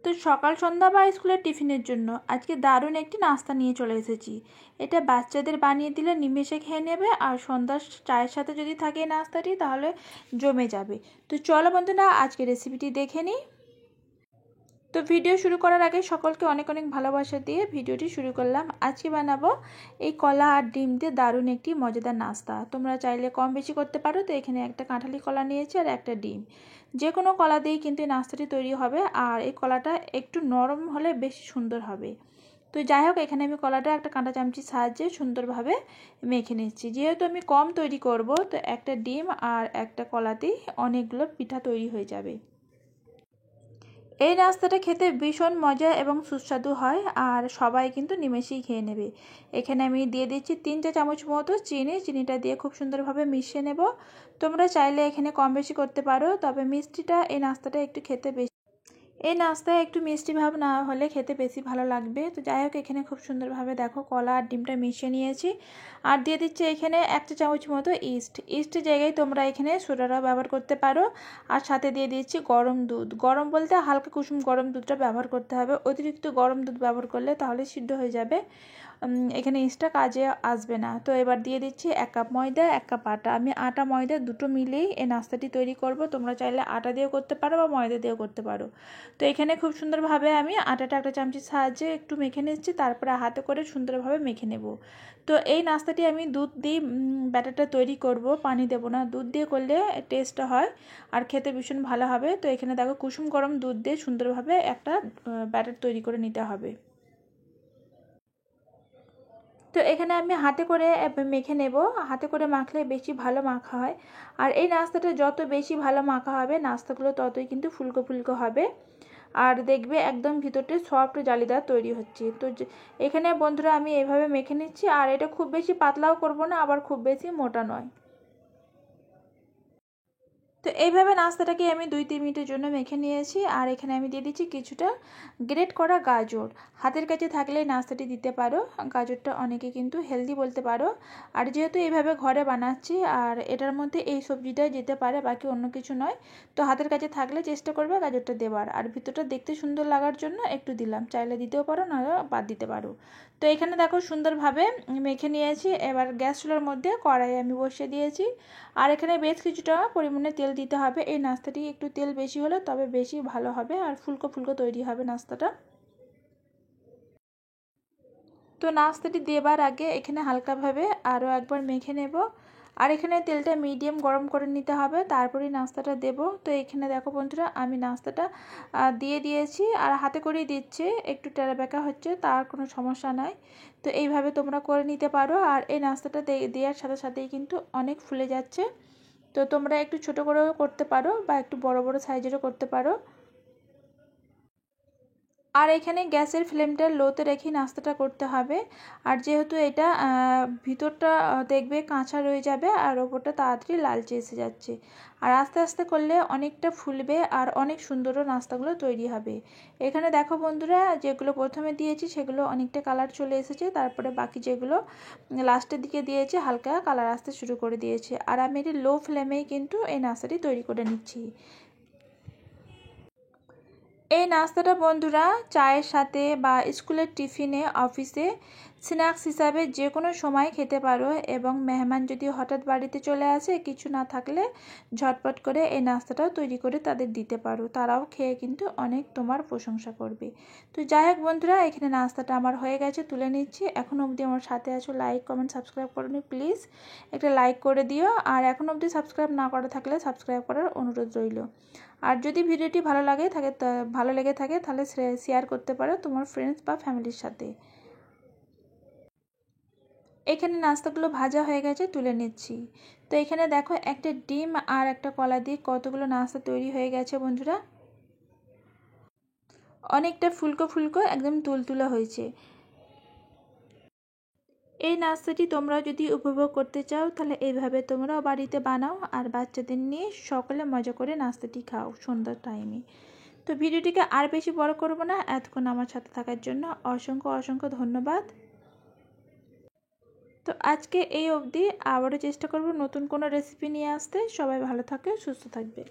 তো সকাল সন্ধ্যা বা স্কুলের টিফিনের জন্য আজকে দারুণ একটি নাস্তা নিয়ে চলে এসেছি। এটা বাচ্চাদের বানিয়ে দিলে নিমেষে খেয়ে নেবে, আর সন্ধ্যার চায়ের সাথে যদি থাকে এই নাস্তাটি তাহলে জমে যাবে। তো চলো বন্ধুরা আজকে রেসিপিটি দেখে নিই। তো ভিডিও শুরু করার আগে সকলকে অনেক অনেক ভালোবাসা দিয়ে ভিডিওটি শুরু করলাম। আজকে বানাবো এই কলা আর ডিম দিয়ে দারুণ একটি মজাদার নাস্তা। তোমরা চাইলে কম বেশি করতে পারো। তো এখানে একটা কাঁঠালি কলা নিয়েছি আর একটা ডিম, যে কোনো কলা দিয়েই কিন্তু এই নাস্তাটি তৈরি হবে, আর এই কলাটা একটু নরম হলে বেশি সুন্দর হবে। তো যাই হোক, এখানে আমি কলাটা একটা কাঁটা চামচির সাহায্যে সুন্দরভাবে মেখে নিচ্ছি। যেহেতু আমি কম তৈরি করব, তো একটা ডিম আর একটা কলাতেই অনেকগুলো পিঠা তৈরি হয়ে যাবে। এই নাস্তাটা খেতে ভীষণ মজা এবং সুস্বাদু হয়, আর সবাই কিন্তু নিমেষেই খেয়ে নেবে। এখানে আমি দিয়ে দিচ্ছি 3 চা চামচ মতো চিনিটা দিয়ে খুব সুন্দরভাবে মিশিয়ে নেব। তোমরা চাইলে এখানে কম বেশি করতে পারো, তবে মিষ্টিটা এই নাস্তাটা একটু খেতে বেশি, এই নাস্তায় একটু মিষ্টি ভাব না হলে খেতে বেশি ভালো লাগবে। তো যাই হোক, এখানে খুব সুন্দরভাবে দেখো কলা আর ডিমটা মিশিয়ে নিয়েছি। আর দিয়ে দিচ্ছি এখানে 1 চা চামচ মতো ইস্টের জায়গায় তোমরা এখানে সোডাটাও ব্যবহার করতে পারো। আর সাথে দিয়ে দিচ্ছি গরম দুধ। গরম বলতে হালকা কুসুম গরম দুধটা ব্যবহার করতে হবে। অতিরিক্ত গরম দুধ ব্যবহার করলে তাহলে সিদ্ধ হয়ে যাবে, এখানে ইস্টটা কাজে আসবে না। তো এবার দিয়ে দিচ্ছি 1 কাপ ময়দা, 1 কাপ আটা। আমি আটা ময়দা দুটো মিলেই এই নাস্তাটি তৈরি করব। তোমরা চাইলে আটা দিয়েও করতে পারো বা ময়দা দিয়েও করতে পারো। তো এখানে খুব সুন্দরভাবে আমি আটাটা একটা চামচির সাহায্যে একটু মেখে নিচ্ছি, তারপরে হাতে করে সুন্দরভাবে মেখে নেব। তো এই নাস্তাটি আমি দুধ দিয়ে ব্যাটারটা তৈরি করব, পানি দেব না। দুধ দিয়ে করলে টেস্টটা হয় আর খেতে ভীষণ ভালো হবে। তো এখানে দেখো কুসুম গরম দুধ দিয়ে সুন্দরভাবে একটা ব্যাটার তৈরি করে নিতে হবে। তো এখানে আমি হাতে করে মেখে নেব। হাতে করে মাখলে বেশি ভালো মাখা হয়, আর এই নাস্তাটা যত বেশি ভালো মাখা হবে নাস্তাগুলো ততই কিন্তু ফুলকো ফুলকো হবে, আর দেখবে একদম ভিতরটা সফট জালিদার তৈরি হচ্ছে। তো এখানে বন্ধুরা আমি এইভাবে মেখে নিচ্ছি, আর এটা খুব বেশি পাতলাও করব না, আবার খুব বেশি মোটা নয়। তো এইভাবে নাস্তাটাকে আমি 2-3 মিনিটের জন্য মেখে নিয়েছি। আর এখানে আমি দিয়ে দিচ্ছি কিছুটা গ্রেট করা গাজর। হাতের কাছে থাকলে নাস্তাটি দিতে পারো। গাজরটা অনেকে কিন্তু হেলদি বলতে পারো, আর যেহেতু এইভাবে ঘরে বানাচ্ছি আর এটার মধ্যে এই সবজিটাই যেতে পারে, বাকি অন্য কিছু নয়। তো হাতের কাছে থাকলে চেষ্টা করবে গাজরটা দেওয়ার, আর ভিতরটা দেখতে সুন্দর লাগার জন্য একটু দিলাম। চাইলে দিতেও পারো, নাহলে বাদ দিতে পারো। তো এখানে দেখো সুন্দরভাবে মেখে নিয়েছি। এবার গ্যাস চুলার মধ্যে কড়াই আমি বসিয়ে দিয়েছি, আর এখানে বেশ কিছুটা পরিমাণে তেল দিতে হবে। এই নাস্তাটি একটু তেল বেশি হলে তবে বেশি ভালো হবে, আর ফুলকো ফুলকো তৈরি হবে নাস্তাটা। তো নাস্তাটি দেবার আগে এখানে হালকাভাবে আরও একবার মেখে নেব, আর এখানে তেলটা মিডিয়াম গরম করে নিতে হবে, তারপরেই নাস্তাটা দেব। তো এখানে দেখো বন্ধুরা আমি নাস্তাটা দিয়ে দিয়েছি, আর হাতে করেই দিচ্ছি। একটু টেরা বেঁকা হচ্ছে, তার কোনো সমস্যা নাই। তো এইভাবে তোমরা করে নিতে পারো, আর এই নাস্তাটা দেওয়ার সাথে সাথেই কিন্তু অনেক ফুলে যাচ্ছে। তো তোমরা একটু ছোট করেও করতে পারো বা একটু বড় বড় সাইজেরও করতে পারো। আর এখানে গ্যাসের ফ্লেমটা লোতে রেখে নাস্তাটা করতে হবে, আর যেহেতু এটা ভিতরটা দেখবে কাঁচা রয়ে যাবে আর ওপরটা তাড়াতাড়ি লালচে এসে যাচ্ছে, আর আস্তে আস্তে করলে অনেকটা ফুলবে আর অনেক সুন্দরও নাস্তাগুলো তৈরি হবে। এখানে দেখো বন্ধুরা, যেগুলো প্রথমে দিয়েছি সেগুলো অনেকটা কালার চলে এসেছে, তারপরে বাকি যেগুলো লাস্টের দিকে দিয়েছি হালকা কালার আসতে শুরু করে দিয়েছে, আর আমি এটি লো ফ্লেমেই কিন্তু এই নাস্তাটি তৈরি করে নিচ্ছি। এই নাস্তাটা বন্ধুরা চায়ের সাথে বা স্কুলের টিফিনে, অফিসে স্ন্যাক্স হিসাবে যে কোনো সময় খেতে পারো, এবং মেহমান যদি হঠাৎ বাড়িতে চলে আসে কিছু না থাকলে ঝটপট করে এই নাস্তাটাও তৈরি করে তাদের দিতে পারো, তারাও খেয়ে কিন্তু অনেক তোমার প্রশংসা করবে। তো যাই হোক বন্ধুরা, এখানে নাস্তাটা আমার হয়ে গেছে, তুলে নিচ্ছি। এখনও অবধি আমার সাথে আছো, লাইক কমেন্ট সাবস্ক্রাইব করোনি, প্লিজ একটা লাইক করে দিও, আর এখনও অবধি সাবস্ক্রাইব না করা থাকলে সাবস্ক্রাইব করার অনুরোধ রইল। আর যদি ভিডিওটি ভালো লেগে থাকে তাহলে শেয়ার করতে পারো তোমার ফ্রেন্ডস বা ফ্যামিলির সাথে। এখানে নাস্তাগুলো ভাজা হয়ে গেছে, তুলে নিচ্ছি। তো এখানে দেখো একটা ডিম আর একটা কলা দিয়ে কতগুলো নাস্তা তৈরি হয়ে গেছে বন্ধুরা, অনেকটা ফুলকো ফুলকো একদম তুলতুলা হয়েছে। এই নাস্তাটি তোমরা যদি উপভোগ করতে চাও তাহলে এইভাবে তোমরাও বাড়িতে বানাও, আর বাচ্চাদের নিয়ে সকলে মজা করে নাস্তাটি খাও সন্ধ্যার টাইমে। তো ভিডিওটিকে আর বেশি বড় করব না, এতক্ষণ আমার সাথে থাকার জন্য অসংখ্য অসংখ্য ধন্যবাদ। তো আজকে এই অবধি, আবারও চেষ্টা করব নতুন কোনো রেসিপি নিয়ে আসতে। সবাই ভালো থাকে, সুস্থ থাকবে।